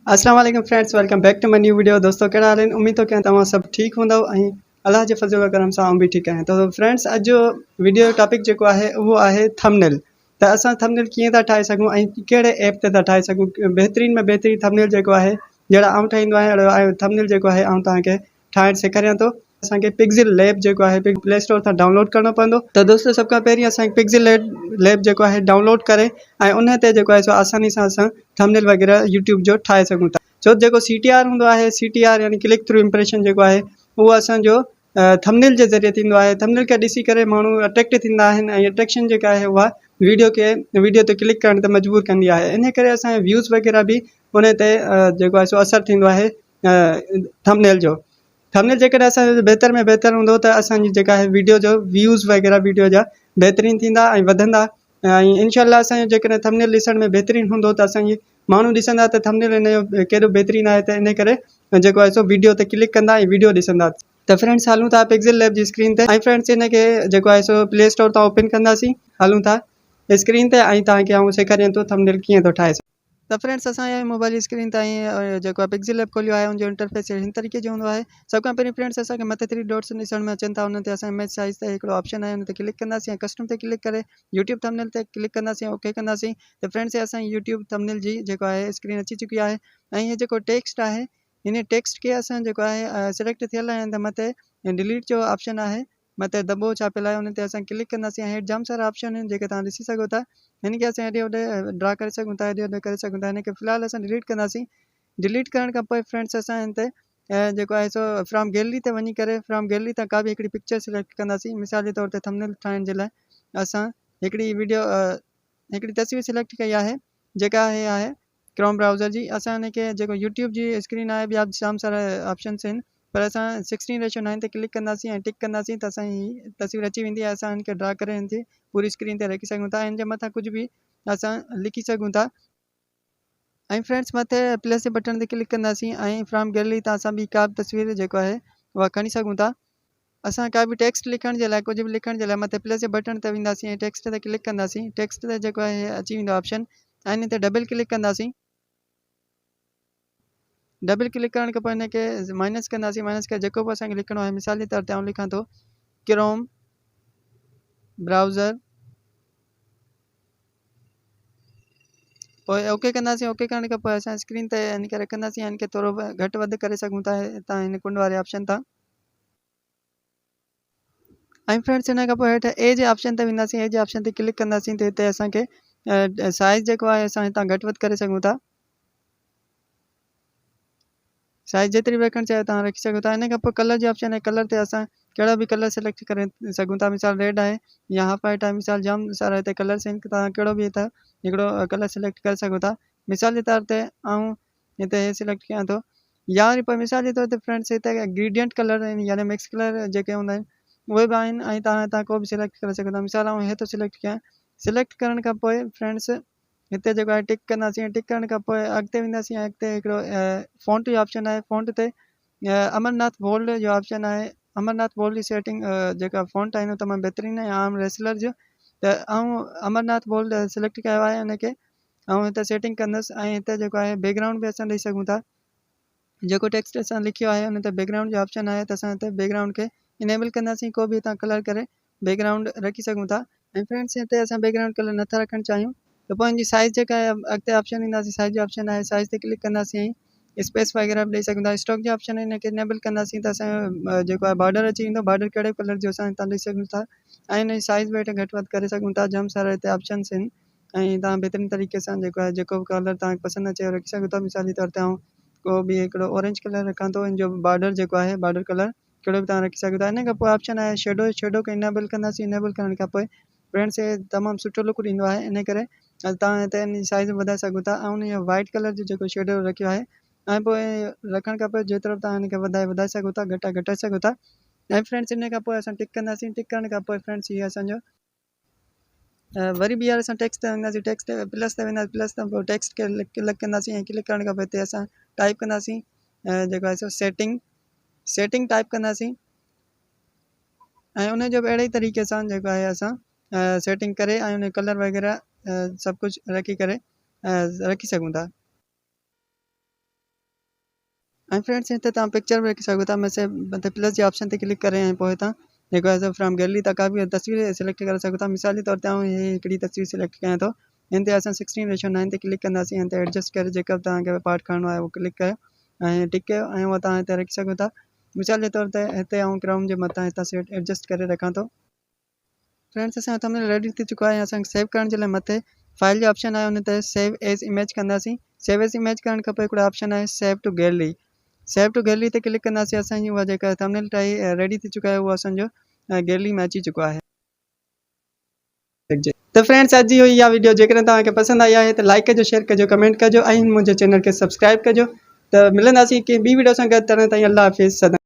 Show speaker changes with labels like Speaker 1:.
Speaker 1: अस्सलाम वालेकुम friends, welcome back to my new video. दोस्तों कहिड़ा हाल आहिनि? उम्मीद थो कयां तव्हां सभु ठीकु हूंदव ऐं अलाह जे फज़ल करम सां आउं बि ठीकु आहियां। तो फ्रेंड्स, अॼु जो वीडियो जो टॉपिक जेको आहे उहो आहे थंबनेल। त असां थंबनेल कीअं था ठाहे सघूं ऐं कहिड़े ऐप ते था ठाहे सघूं। बहितरीन में बहितरीन थंबनेल जेको आहे, जहिड़ा आउं ठाहींदो आहियां अहिड़ो थंबनेल जेको आहे आउं तव्हांखे ठाहिणु सेखारियां थो। असांखे पिक्सल लैब जेको आहे प्ले स्टोर तां डाउनलोड करणो पवंदो। त दोस्तों, सभ खां पहिरीं असांखे पिक्सल लैब जेको आहे डाउनलोड करे ऐं उन ते जेको आहे सो आसानी सां असां थंबनेल वग़ैरह यूट्यूब जो ठाहे सघूं था। छो जेको CTR हूंदो आहे, CTR यानी क्लिक थ्रू इम्प्रेशन जेको आहे उहो असांजो थंबनेल जे ज़रिए थींदो आहे। थंबनेल खे ॾिसी करे माण्हू अट्रैक्ट थींदा आहिनि ऐं अट्रैक्शन जेका आहे उहा वीडियो ते क्लिक करण ते मजबूर कंदी आहे। इन करे असांजे व्यूज़ वग़ैरह बि उन ते जेको आहे सो असरु थींदो आहे थंबनेल जो। थंबनेल जेकॾहिं असांजो बहितर में बहितर हूंदो त असांजी जेका आहे वीडियो जो व्यूज़ वग़ैरह वीडियो जा बहितरीनु थींदा ऐं वधंदा। ऐं इनशाला असांजो जेकॾहिं थंबनेल ॾिसण में बहितरीनु हूंदो त असांजी माण्हू ॾिसंदा त थंबनेल इन जो केॾो बहितरीनु आहे, त इन करे जेको आहे सो वीडियो ते क्लिक कंदा ऐं वीडियो ॾिसंदा। त फ्रेंड्स, हलूं था पिक्सल लैब जी स्क्रीन ते। ऐं फ्रेंड्स, इन खे जेको आहे सो प्ले स्टोर तां ओपन कंदासीं। हलूं था स्क्रीन ते ऐं तव्हांखे आउं सेखारियां थो थंबनेल कीअं थो ठाहे। त फ्रेंड्स, असांजे मोबाइल स्क्रीन ताईं जेको आहे पिक्सल लैब खोलियो आहे, उनजो इंटरफेस हिन तरीक़े जो हूंदो आहे। सभ खां पहिरीं फ्रेंड्स, असांखे मथे 3 डॉट्स ॾिसण में अचनि था। उन ते असां इमेज साइज़ ते हिकिड़ो ऑप्शन आहे, उन ते क्लिक कंदासीं ऐं कस्टम ते क्लिक करे यूट्यूब थंबनेल ते क्लिक कंदासीं, ओके कंदासीं। त फ्रेंड्स, ये असांजी यूट्यूब थंबनेल जी जेको आहे स्क्रीन अची चुकी आहे। ऐं हीअ जेको टेक्स्ट आहे, इन टेक्स्ट खे असां जेको आहे सिलेक्ट थियल आहे त मथे डिलीट जो ऑप्शन आहे, मथे दॿो छापियल आहे, उन ते असां क्लिक कंदासीं। हेठि जाम सारा ऑप्शन आहिनि जेके तव्हां ॾिसी सघो था। हिन खे असां हेॾे होॾे ड्रा करे सघूं था, हेॾे होॾे करे सघूं था। हिन खे फ़िलहालु असां डिलीट कंदासीं। डिलीट करण खां पोइ फ्रेंड्स, असां हिन ते जेको आहे सो फ्रॉम गैलरी ते वञी करे फ्रॉम गैलरी तां का बि हिकिड़ी पिक्चर सिलेक्ट कंदासीं। मिसाल जे तौर ते थंबनेल ठाहिण जे लाइ असां हिकिड़ी तस्वीर सिलेक्ट कई आहे, जेका आहे क्रोम ब्राउज़र जी। असां हिन खे जेको यूट्यूब जी स्क्रीन आहे, ॿिया जाम सारा ऑप्शन्स आहिनि, पर असां 16:9 ते क्लिक कंदासीं ऐं टिक कंदासीं त असांजी तस्वीर अची वेंदी आहे। असां हिन खे ड्रा करे हिन जी पूरी स्क्रीन ते रखी सघूं था। हिन जे मथां कुझु बि असां लिखी सघूं था। ऐं फ्रेंड्स, मथे प्लस जे बटन ते क्लिक कंदासीं ऐं फ्रॉम गैलरी तां असां ॿी का बि तस्वीर जेको आहे उहा खणी सघूं था। असां का बि टेक्स्ट लिखण जे लाइ, कुझु बि लिखण जे लाइ मथे प्लस जे बटन ते वेंदासीं ऐं टेक्स्ट ते क्लिक कंदासीं। टेक्स्ट ते जेको आहे अची वेंदो ऑप्शन ऐं हिन ते डबल क्लिक कंदासीं। डबल क्लिक करण खां पोइ हिन खे माइनस कंदासीं। माइनस करे जेको बि असांखे लिखणो आहे, मिसाल जे तौर ते आउं लिखां थो क्रोम ब्राउज़र, पोइ ओके कंदासीं। ओके करण खां पोइ असां स्क्रीन ते हिन खे रखंदासीं। हिन खे थोरो घटि वधि करे सघूं था हितां हिन कुंड वारे ऑप्शन तां। ऐं फ्रेंड्स, हिन खां पोइ हेठि ए जे ऑप्शन ते वेंदासीं। ए जे ऑप्शन ते क्लिक कंदासीं त हिते असांखे साइज़ जेको आहे असां हितां घटि वधि करे सघूं था। साइज़ जेतिरी बि रखणु चाहियो तव्हां रखी सघो था। हिन खां पोइ कलर जो ऑप्शन आहे। कलर ते असां कहिड़ा बि कलर सिलेक्ट करे सघूं था। मिसाल रेड आहे या ऑफ वाइट आहे, मिसाल जाम सारा हिते कलर्स आहिनि, तव्हां कहिड़ो बि हितां हिकिड़ो कलर सिलेक्ट करे सघो था। मिसाल जे तौर ते आउं हिते सिलेक्ट कयां थो, या वरी पोइ मिसाल जे तौर ते फ्रेंड्स हिते ग्रेडियंट कलर आहिनि, यानी मिक्स कलर जेके हूंदा आहिनि उहे बि आहिनि ऐं तव्हां हितां को बि सिलेक्ट करे सघो था। मिसाल आउं हे थो सिलेक्ट कयां। सिलेक्ट करण खां पोइ फ्रेंड्स, हिते जेको आहे टिक कंदासीं। टिक करण खां पोइ अॻिते वेंदासीं। अॻिते हिकिड़ो फ़ॉन्ट जो ऑप्शन आहे। फ़ॉन्ट ते अमरनाथ बोल्ड जो ऑप्शन आहे। अमरनाथ बोल्ड जी सेटिंग जेका फ़ॉन्ट आहे तमामु बहितरीनु आहे, आम रेसलर जो। त आउं अमरनाथ बोल्ड सिलेक्ट कयो आहे। हिन खे ऐं हिते सेटिंग कंदुसि ऐं हिते जेको आहे बैकग्राउंड बि असां ॾेई सघूं था। जेको टेक्स्ट असां लिखियो आहे उन ते बैकग्राउंड जो ऑप्शन आहे, त असां हिते बैकग्राउंड खे इनेबल कंदासीं। को बि हितां कलर करे बैकग्राउंड रखी सघूं था। ऐं फ्रेंड्स, हिते असां बैकग्राउंड कलर नथा रखणु चाहियूं त पोइ हिनजी साइज़ जेका आहे अॻिते ऑप्शन ईंदासीं। साइज़ जो ऑप्शन आहे, साइज़ ते क्लिक कंदासीं ऐं स्पेस वग़ैरह बि ॾेई सघूं था। स्टॉक जो ऑप्शन आहे, हिन खे इनेबल कंदासीं त असांजो जेको आहे बॉर्डर अची वेंदो। बॉर्डर कहिड़े कलर जो असां हितां ॾेई सघूं था ऐं हिन जी साइज़ बि हेठि घटि वधि करे सघूं था। जाम सारा हिते ऑप्शन्स आहिनि ऐं तव्हां बहितरीनु तरीक़े सां जेको आहे जेको बि कलर तव्हांखे पसंदि अचे रखी सघो था। मिसाल जे तौर ते आउं को बि हिकिड़ो ऑरेंज कलर रखां थो। हिन जो बॉर्डर जेको आहे बॉर्डर कलर कहिड़ो बि तव्हां रखी सघो था। हिन खां पोइ ऑप्शन आहे शेडो। शेडो खे इनेबल कंदासीं। इनेबल करण खां पोइ फ्रेंड्स, हे तमामु सुठो लुक ॾींदो आहे। इन करे तव्हां हिते हिन जी साइज़ वधाए सघो था ऐं हुन जो वाइट कलर जो जेको शेडो रखियो आहे ऐं पोइ रखण खां पोइ जेतिरो तव्हां हिन खे वधाए सघो था, घटाए सघो था। ऐं फ्रेंड्स, इन खां पोइ असां टिक कंदासीं। टिक करण खां पोइ फ्रेंड्स, हीअ असांजो वरी ॿीहर असां टेक्स्ट ते वेंदासीं। टेक्स्ट ते प्लस ते वेंदासीं। प्लस ते पोइ टेक्स्ट खे क्लिक कंदासीं ऐं क्लिक करण खां पोइ हिते असां टाइप कंदासीं जेको आहे सो सेटिंग टाइप कंदासीं ऐं उनजो बि अहिड़े ई तरीक़े सां जेको आहे असां सेटिंग करे ऐं उन कलर वग़ैरह सभु कुझु रखी करे रखी सघूं था। ऐं फ्रेंड्स हिते तव्हां पिक्चर बि रखी सघो था। मैसे प्लस जे ऑप्शन ते क्लिक करे ऐं पोइ हितां जेको आहे फ्रॉम गैलरी तां का बि तस्वीर सिलेक्ट करे सघो था। मिसाल जे तौर ते आउं हिकिड़ी तस्वीर सिलेक्ट कयां थो। हिन ते असां 16:9 ते क्लिक कंदासीं। हिन ते एडजस्ट करे जेका बि तव्हांखे पार्ट खणिणो आहे उहो क्लिक कयो ऐं टिक कयो ऐं उहा तव्हां हिते रखी सघो था। मिसाल जे तौर ते हिते आउं क्राउन जे मथां हितां एडजस्ट करे रखां थो। फ्रेंड्स असांजो थंबनेल रेडी थी चुको आहे। असांखे सेव करण जे लाइ मथे फाइल जो ऑप्शन आहे, उन ते सेव एज इमेज कंदासीं। सेव एज इमेज करण खां पोइ हिकिड़ो ऑप्शन आहे सेव टू गैलरी। सेव टू गैलरी ते क्लिक कंदासीं। असांजी उहा जेका थंबनेल ठाही रेडी थी चुका आहे, उहो असांजो गैलरी में अची चुको आहे। तो फ्रेंड्स अॼु जी इहा वीडियो जेकॾहिं तव्हांखे पसंदि आई आहे त लाइक कजो, शेयर कजो, कमेंट कजो ऐं मुंहिंजे चैनल खे सब्सक्राइब कजो। त मिलंदासीं कंहिं ॿी वीडियो सां गॾु। तॾहिं ताईं अल्लाह हाफ़िज़।